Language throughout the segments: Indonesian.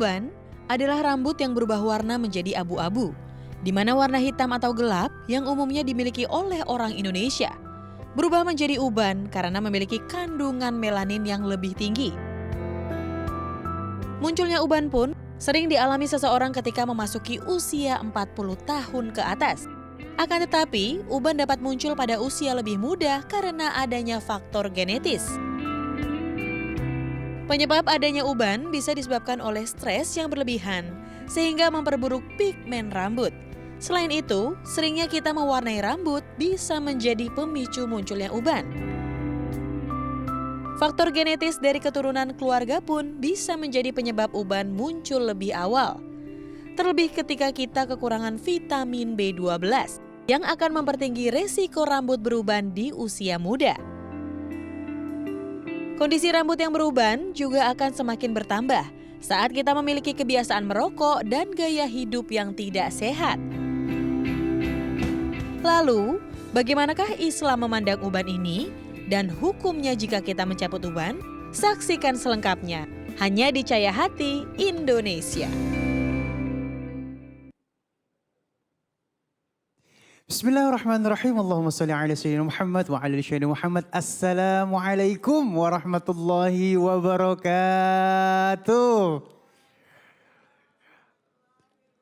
Uban adalah rambut yang berubah warna menjadi abu-abu, di mana warna hitam atau gelap yang umumnya dimiliki oleh orang Indonesia berubah menjadi uban karena memiliki kandungan melanin yang lebih tinggi. Munculnya uban pun sering dialami seseorang ketika memasuki usia 40 tahun ke atas. Akan tetapi, uban dapat muncul pada usia lebih muda karena adanya faktor genetis. Penyebab adanya uban bisa disebabkan oleh stres yang berlebihan, sehingga memperburuk pigmen rambut. Selain itu, seringnya kita mewarnai rambut bisa menjadi pemicu munculnya uban. Faktor genetis dari keturunan keluarga pun bisa menjadi penyebab uban muncul lebih awal. Terlebih ketika kita kekurangan vitamin B12 yang akan mempertinggi resiko rambut beruban di usia muda. Kondisi rambut yang beruban juga akan semakin bertambah saat kita memiliki kebiasaan merokok dan gaya hidup yang tidak sehat. Lalu, bagaimanakah Islam memandang uban ini dan hukumnya jika kita mencabut uban? Saksikan selengkapnya hanya di Cahaya Hati Indonesia. Bismillahirrahmanirrahim. Allahumma salli ala sayyidina Muhammad wa ala ali sayyidina Muhammad. Assalamualaikum warahmatullahi wabarakatuh.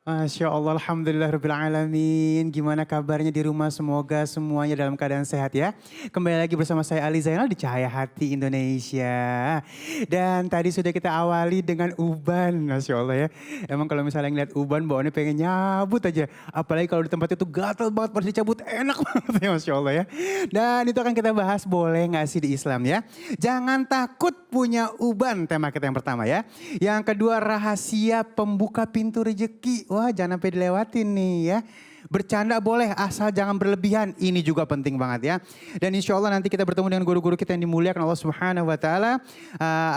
Masya Allah, Alhamdulillah Rabbil Alamin. Gimana kabarnya di rumah? Semoga semuanya dalam keadaan sehat ya. Kembali lagi bersama saya Ali Zainal di Cahaya Hati Indonesia. Dan tadi sudah kita awali dengan uban, Masya Allah ya. Emang kalau misalnya ngeliat uban bawaannya pengen nyabut aja. Apalagi kalau di tempat itu gatal banget pas dicabut, enak banget ya Masya Allah ya. Dan itu akan kita bahas, boleh gak sih di Islam ya. Jangan takut punya uban, tema kita yang pertama ya. Yang kedua, rahasia pembuka pintu rezeki. Wah, jangan sampai dilewatin nih ya. Bercanda boleh asal jangan berlebihan. Ini juga penting banget ya. Dan insya Allah nanti kita bertemu dengan guru-guru kita yang dimuliakan Allah Subhanahu Wa Taala.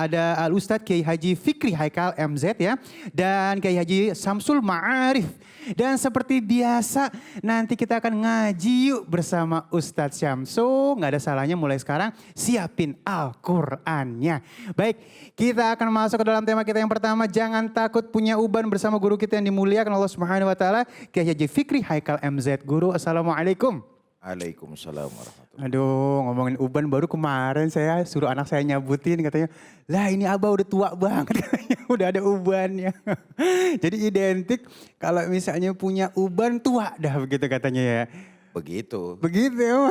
Ada Al Ustadz Kiai Haji Fikri Haikal MZ ya. Dan Kiai Haji Samsul Ma'arif. Dan seperti biasa nanti kita akan ngaji yuk bersama Ustadz Syamsul. Nggak ada salahnya mulai sekarang siapin Al-Qur'annya. Baik, kita akan masuk ke dalam tema kita yang pertama. Jangan takut punya uban bersama guru kita yang dimuliakan Allah Subhanahu Wa Taala, Kiai Haji Fikri Haikal MZ. Guru, assalamualaikum. Waalaikumsalam warahmatullahi. Aduh, ngomongin uban baru kemarin saya suruh anak saya nyabutin, katanya, lah ini abah udah tua banget, katanya udah ada ubannya. Jadi identik kalau misalnya punya uban tua dah begitu katanya ya. Begitu. Begitu ya.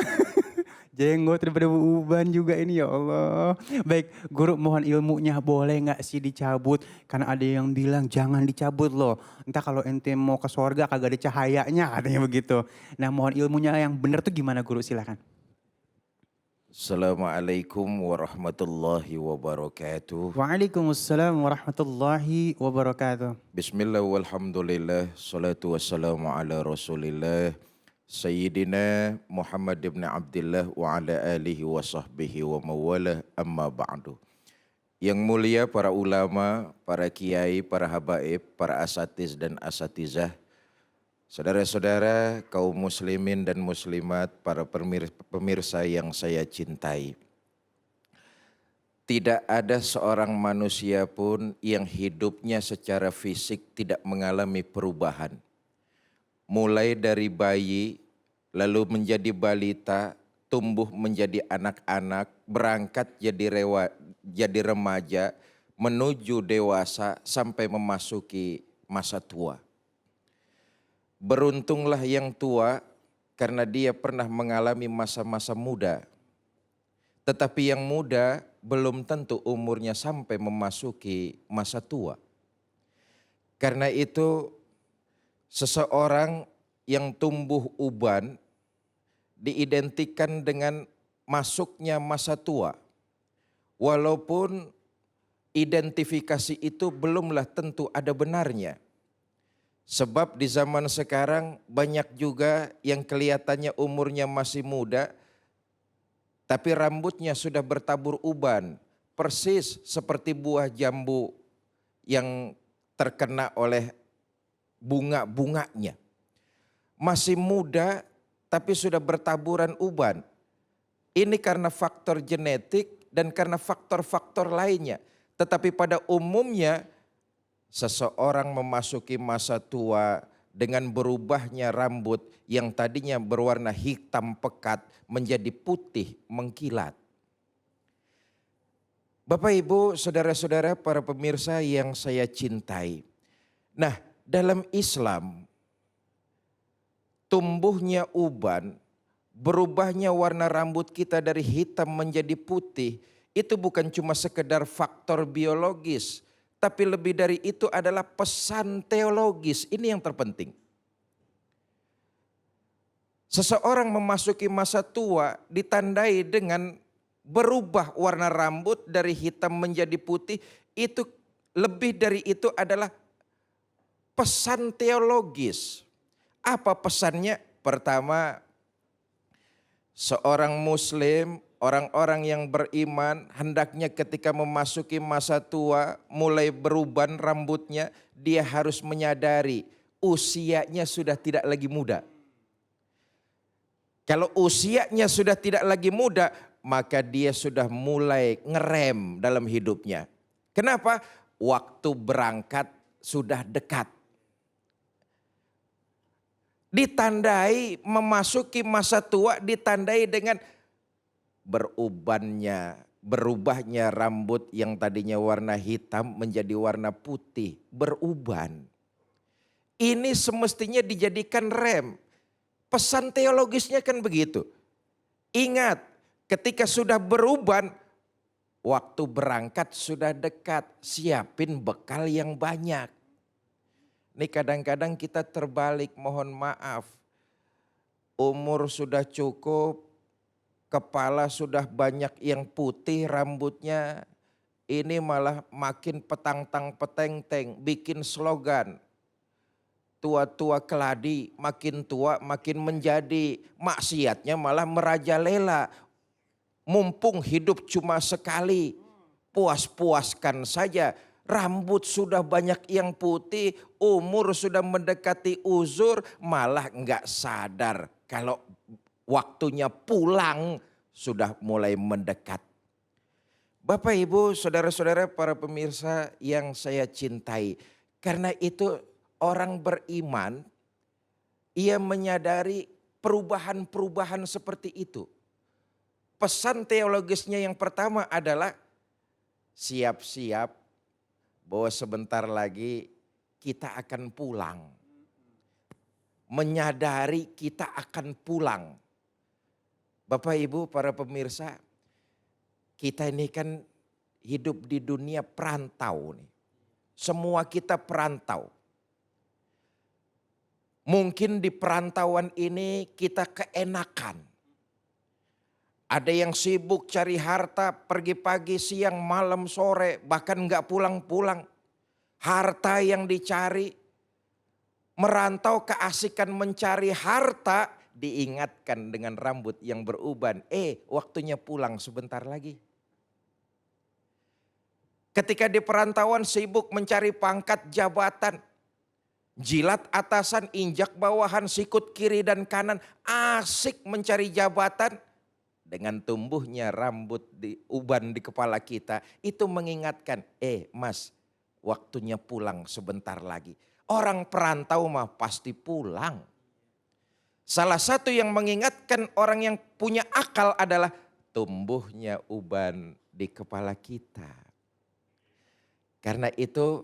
Jenggot daripada uban juga ini ya Allah. Baik, guru mohon ilmunya boleh nggak sih dicabut? Karena ada yang bilang jangan dicabut loh. Entah kalau ente mau ke surga kagak ada cahayanya katanya begitu. Nah mohon ilmunya yang benar tuh gimana guru, silakan. Assalamualaikum warahmatullahi wabarakatuh. Waalaikumsalam warahmatullahi wabarakatuh. Bismillah walhamdulillah. Salatu wassalamu ala rasulillah. Sayyidina Muhammad ibn Abdullah wa ala alihi wa sahbihi wa mawalah amma ba'du. Yang mulia para ulama, para kiai, para habaib, para asatiz dan asatizah, saudara-saudara kaum muslimin dan muslimat, para pemirsa yang saya cintai. Tidak ada seorang manusia pun yang hidupnya secara fisik tidak mengalami perubahan. Mulai dari bayi, lalu menjadi balita, tumbuh menjadi anak-anak, berangkat jadi remaja, menuju dewasa sampai memasuki masa tua. Beruntunglah yang tua karena dia pernah mengalami masa-masa muda. Tetapi yang muda belum tentu umurnya sampai memasuki masa tua. Karena itu seseorang yang tumbuh uban diidentikan dengan masuknya masa tua. Walaupun identifikasi itu belumlah tentu ada benarnya. Sebab di zaman sekarang banyak juga yang kelihatannya umurnya masih muda, tapi rambutnya sudah bertabur uban. Persis seperti buah jambu yang terkena oleh bunga-bunganya. Masih muda tapi sudah bertaburan uban. Ini karena faktor genetik dan karena faktor-faktor lainnya. Tetapi pada umumnya seseorang memasuki masa tua dengan berubahnya rambut yang tadinya berwarna hitam pekat menjadi putih mengkilat. Bapak, Ibu, saudara-saudara, para pemirsa yang saya cintai. Nah, dalam Islam, tumbuhnya uban, berubahnya warna rambut kita dari hitam menjadi putih, itu bukan cuma sekedar faktor biologis, tapi lebih dari itu adalah pesan teologis. Ini yang terpenting. Seseorang memasuki masa tua ditandai dengan berubah warna rambut dari hitam menjadi putih, itu lebih dari itu adalah pesan teologis. Apa pesannya? Pertama, seorang muslim, orang-orang yang beriman hendaknya ketika memasuki masa tua mulai beruban rambutnya, dia harus menyadari usianya sudah tidak lagi muda. Kalau usianya sudah tidak lagi muda, maka dia sudah mulai ngerem dalam hidupnya. Kenapa? Waktu berangkat sudah dekat. Ditandai memasuki masa tua, ditandai dengan berubahnya rambut yang tadinya warna hitam menjadi warna putih, beruban. Ini semestinya dijadikan rem. Pesan teologisnya kan begitu. Ingat, ketika sudah beruban, waktu berangkat sudah dekat, siapin bekal yang banyak. Ini kadang-kadang kita terbalik, mohon maaf. Umur sudah cukup, kepala sudah banyak yang putih rambutnya, ini malah makin petang-tang peteng-teng, bikin slogan. Tua-tua keladi, makin tua makin menjadi, maksiatnya malah merajalela. Mumpung hidup cuma sekali, puas-puaskan saja. Rambut sudah banyak yang putih, umur sudah mendekati uzur, malah enggak sadar kalau waktunya pulang sudah mulai mendekat. Bapak, Ibu, saudara-saudara, para pemirsa yang saya cintai. Karena itu orang beriman, ia menyadari perubahan-perubahan seperti itu. Pesan teologisnya yang pertama adalah siap-siap bahwa sebentar lagi kita akan pulang. Menyadari kita akan pulang. Bapak, Ibu, para pemirsa, kita ini kan hidup di dunia perantau nih. Semua kita perantau. Mungkin di perantauan ini kita keenakan. Ada yang sibuk cari harta, pergi pagi, siang, malam, sore, bahkan nggak pulang-pulang. Harta yang dicari, merantau keasikan mencari harta, diingatkan dengan rambut yang beruban. Waktunya pulang sebentar lagi. Ketika di perantauan sibuk mencari pangkat jabatan, jilat atasan, injak bawahan, sikut kiri dan kanan, asik mencari jabatan. Dengan tumbuhnya rambut uban di kepala kita, itu mengingatkan, mas, waktunya pulang sebentar lagi. Orang perantau mah pasti pulang. Salah satu yang mengingatkan orang yang punya akal adalah tumbuhnya uban di kepala kita. Karena itu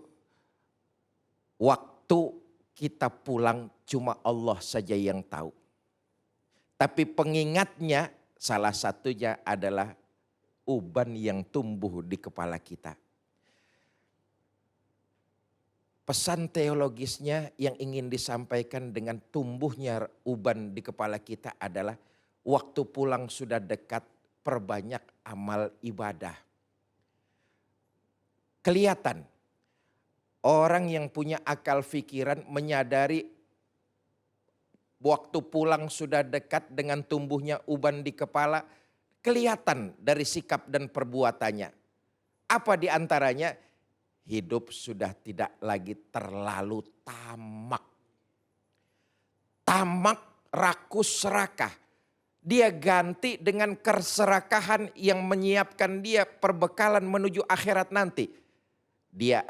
waktu kita pulang cuma Allah saja yang tahu. Tapi pengingatnya salah satunya adalah uban yang tumbuh di kepala kita. Pesan teologisnya yang ingin disampaikan dengan tumbuhnya uban di kepala kita adalah waktu pulang sudah dekat, perbanyak amal ibadah. Kelihatan orang yang punya akal fikiran menyadari waktu pulang sudah dekat dengan tumbuhnya uban di kepala, kelihatan dari sikap dan perbuatannya. Apa di antaranya? Hidup sudah tidak lagi terlalu tamak. Tamak, rakus, serakah. Dia ganti dengan keserakahan yang menyiapkan dia perbekalan menuju akhirat nanti. Dia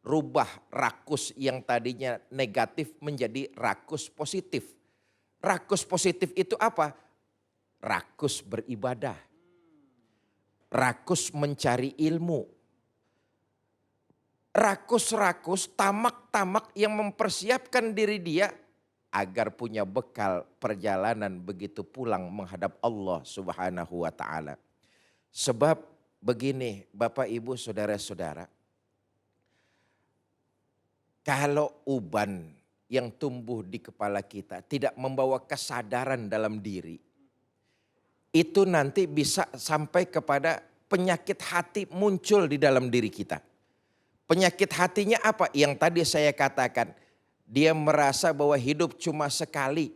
Rubah rakus yang tadinya negatif menjadi rakus positif. Rakus positif itu apa? Rakus beribadah. Rakus mencari ilmu. Rakus-rakus, tamak-tamak yang mempersiapkan diri dia agar punya bekal perjalanan begitu pulang menghadap Allah Subhanahu wa taala. Sebab begini Bapak Ibu Saudara-saudara, kalau uban yang tumbuh di kepala kita tidak membawa kesadaran dalam diri, itu nanti bisa sampai kepada penyakit hati muncul di dalam diri kita. Penyakit hatinya apa? Yang tadi saya katakan, dia merasa bahwa hidup cuma sekali,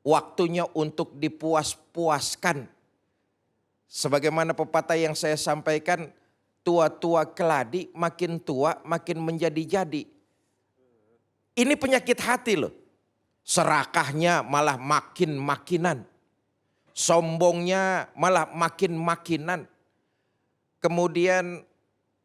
waktunya untuk dipuas-puaskan. Sebagaimana pepatah yang saya sampaikan, tua-tua keladi makin tua makin menjadi-jadi. Ini penyakit hati loh. Serakahnya malah makin-makinan. Sombongnya malah makin-makinan. Kemudian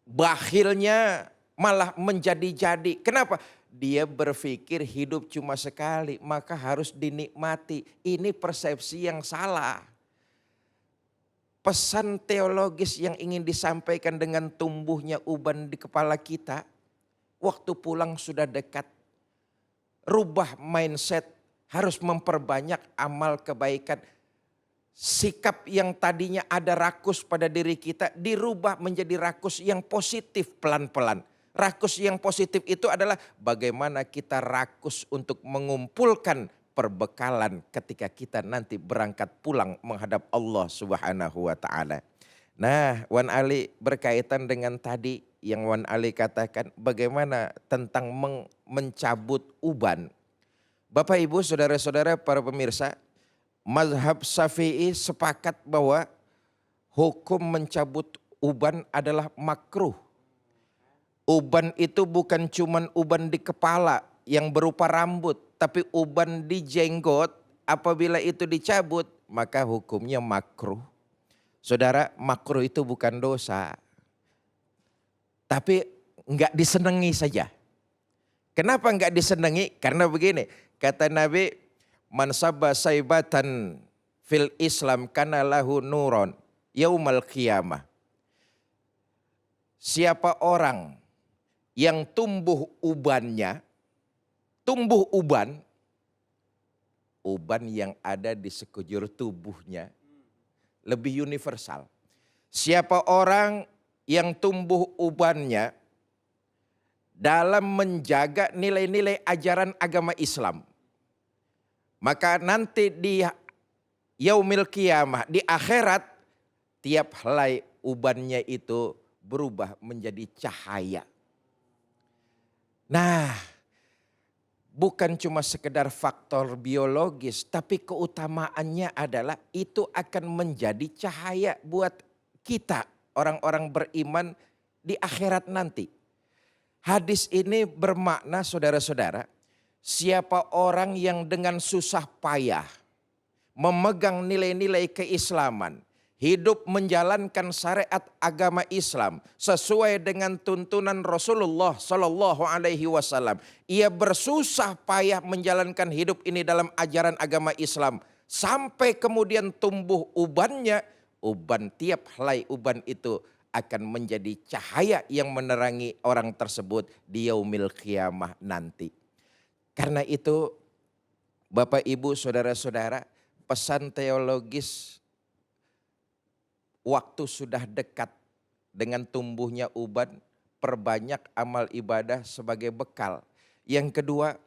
bakhilnya malah menjadi-jadi. Kenapa? Dia berpikir hidup cuma sekali, maka harus dinikmati. Ini persepsi yang salah. Pesan teologis yang ingin disampaikan dengan tumbuhnya uban di kepala kita, waktu pulang sudah dekat. Rubah mindset, harus memperbanyak amal kebaikan. Sikap yang tadinya ada rakus pada diri kita dirubah menjadi rakus yang positif pelan-pelan. Rakus yang positif itu adalah bagaimana kita rakus untuk mengumpulkan perbekalan ketika kita nanti berangkat pulang menghadap Allah Subhanahu wa taala. Nah, Wan Ali berkaitan dengan tadi yang Wan Ali katakan bagaimana tentang mencabut uban. Bapak Ibu, saudara-saudara, para pemirsa, mazhab Syafi'i sepakat bahwa hukum mencabut uban adalah makruh. Uban itu bukan cuman uban di kepala yang berupa rambut, tapi uban di jenggot apabila itu dicabut maka hukumnya makruh. Saudara, makruh itu bukan dosa. Tapi enggak disenangi saja. Kenapa enggak disenangi? Karena begini, kata Nabi, man sabba saibatan fil Islam kana lahu nuron yaumal qiyamah. Siapa orang yang tumbuh ubannya, tumbuh uban yang ada di sekujur tubuhnya lebih universal. Siapa orang yang tumbuh ubannya dalam menjaga nilai-nilai ajaran agama Islam, maka nanti di yaumil qiyamah, di akhirat, tiap helai ubannya itu berubah menjadi cahaya. Nah, bukan cuma sekedar faktor biologis, tapi keutamaannya adalah itu akan menjadi cahaya buat kita, orang-orang beriman di akhirat nanti. Hadis ini bermakna, saudara-saudara, siapa orang yang dengan susah payah memegang nilai-nilai keislaman, hidup menjalankan syariat agama Islam sesuai dengan tuntunan Rasulullah Sallallahu Alaihi Wasallam. Ia bersusah payah menjalankan hidup ini dalam ajaran agama Islam sampai kemudian tumbuh ubannya. Uban, tiap helai uban itu akan menjadi cahaya yang menerangi orang tersebut di yaumil qiyamah nanti. Karena itu, Bapak Ibu Saudara-saudara, pesan teologis waktu sudah dekat dengan tumbuhnya uban, perbanyak amal ibadah sebagai bekal. Yang kedua,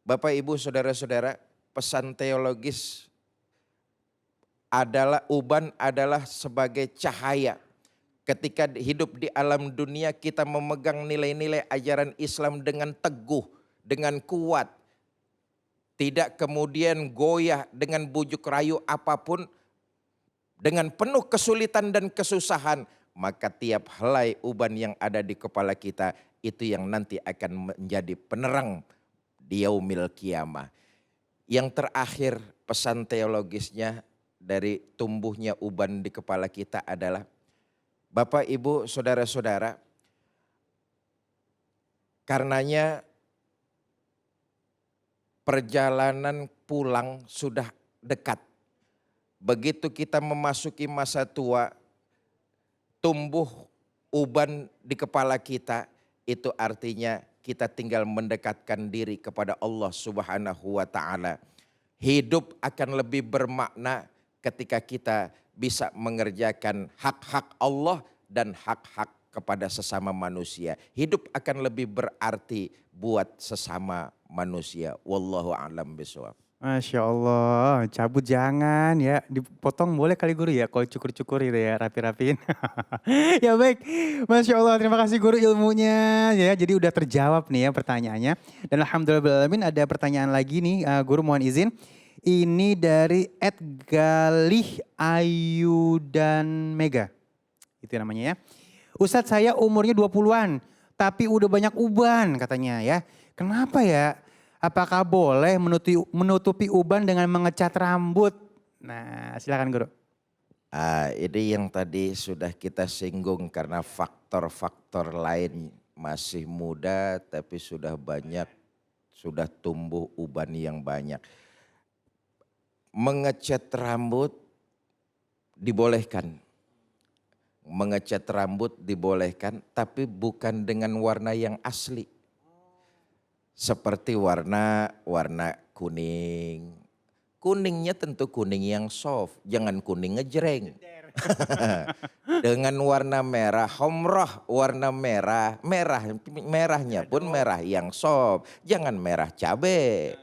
Bapak Ibu Saudara-saudara, pesan teologis adalah uban adalah sebagai cahaya. Ketika hidup di alam dunia kita memegang nilai-nilai ajaran Islam dengan teguh, dengan kuat. Tidak kemudian goyah dengan bujuk rayu apapun, dengan penuh kesulitan dan kesusahan, maka tiap helai uban yang ada di kepala kita itu yang nanti akan menjadi penerang di yaumil qiyamah. Yang terakhir, pesan teologisnya dari tumbuhnya uban di kepala kita adalah, Bapak Ibu Saudara-saudara, Karenanya perjalanan pulang sudah dekat. Begitu kita memasuki masa tua, tumbuh uban di kepala kita, itu artinya kita tinggal mendekatkan diri kepada Allah Subhanahu wa taala. Hidup akan lebih bermakna ketika kita bisa mengerjakan hak-hak Allah dan hak-hak kepada sesama manusia. Hidup akan lebih berarti buat sesama manusia. Wallahu a'lam bishawab. Masya Allah, cabut jangan ya, dipotong boleh kali guru ya, kalau cukur-cukur gitu ya, rapi-rapiin. Ya baik, Masya Allah, terima kasih guru ilmunya ya, jadi udah terjawab nih ya pertanyaannya. Dan alhamdulillahirrahmanirrahim ada pertanyaan lagi nih, guru mohon izin. Ini dari Galih Ayu dan Mega, itu namanya ya. Ustadz saya umurnya 20-an, tapi udah banyak uban katanya ya. Kenapa ya? Apakah boleh menutupi uban dengan mengecat rambut? Nah, silakan guru. Ini yang tadi sudah kita singgung karena faktor-faktor lain, masih muda tapi sudah banyak, sudah tumbuh uban yang banyak. Mengecat rambut dibolehkan. Mengecat rambut dibolehkan tapi bukan dengan warna yang asli. Seperti warna kuning. Kuningnya tentu kuning yang soft, jangan kuning ngejreng. Dengan warna merah, homrah warna merah, merahnya pun merah yang soft, jangan merah cabai.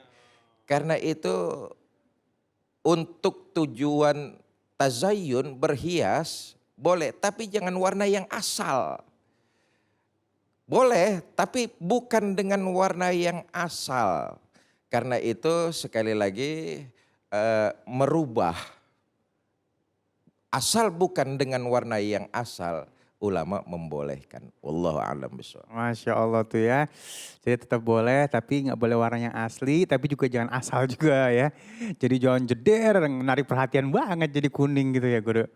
Karena itu untuk tujuan tazayun berhias boleh, tapi jangan warna yang asal. Boleh, tapi bukan dengan warna yang asal. Karena itu sekali lagi merubah. Asal bukan dengan warna yang asal, ulama membolehkan. Wallahu a'lam bishawab. Masya Allah tuh ya. Jadi tetap boleh tapi nggak boleh warna yang asli, tapi juga jangan asal juga ya. Jadi jangan jeder, menarik perhatian banget jadi kuning gitu ya guru.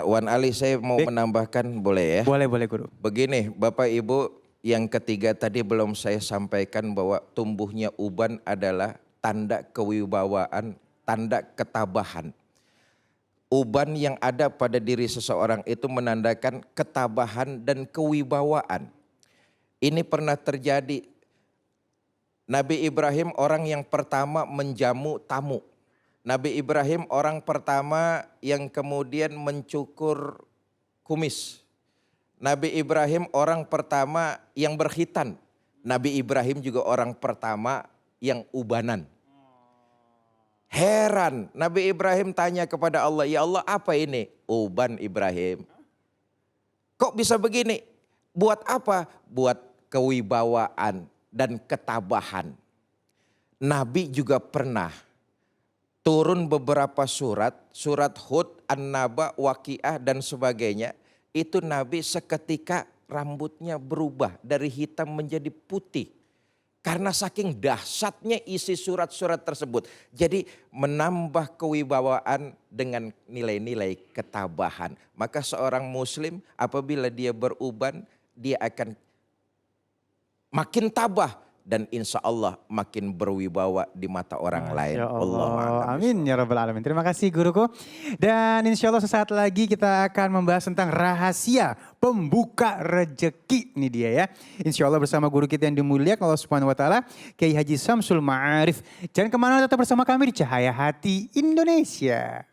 Wan Ali saya mau menambahkan boleh ya? Boleh guru. Begini Bapak Ibu, yang ketiga tadi belum saya sampaikan bahwa tumbuhnya uban adalah tanda kewibawaan, tanda ketabahan. Uban yang ada pada diri seseorang itu menandakan ketabahan dan kewibawaan. Ini pernah terjadi. Nabi Ibrahim orang yang pertama menjamu tamu. Nabi Ibrahim orang pertama yang kemudian mencukur kumis. Nabi Ibrahim orang pertama yang berkhitan. Nabi Ibrahim juga orang pertama yang ubanan. Heran, Nabi Ibrahim tanya kepada Allah, ya Allah apa ini? Uban Ibrahim. Kok bisa begini? Buat apa? Buat kewibawaan dan ketabahan. Nabi juga pernah turun beberapa surat Hud, An-Naba, Waqiah dan sebagainya. Itu Nabi seketika rambutnya berubah dari hitam menjadi putih. Karena saking dahsyatnya isi surat-surat tersebut. Jadi menambah kewibawaan dengan nilai-nilai ketabahan. Maka seorang muslim apabila dia beruban, dia akan makin tabah. Dan insya Allah makin berwibawa di mata orang lain. Allah. Amin ya rabbal alamin. Terima kasih guruku. Dan insya Allah sesaat lagi kita akan membahas tentang rahasia pembuka rejeki. Ini dia ya. Insya Allah bersama guru kita yang dimuliakan Allah Subhanahu Wa Taala, Kiai Haji Samsul Ma'arif. Jangan kemana-mana, tetap bersama kami di Cahaya Hati Indonesia.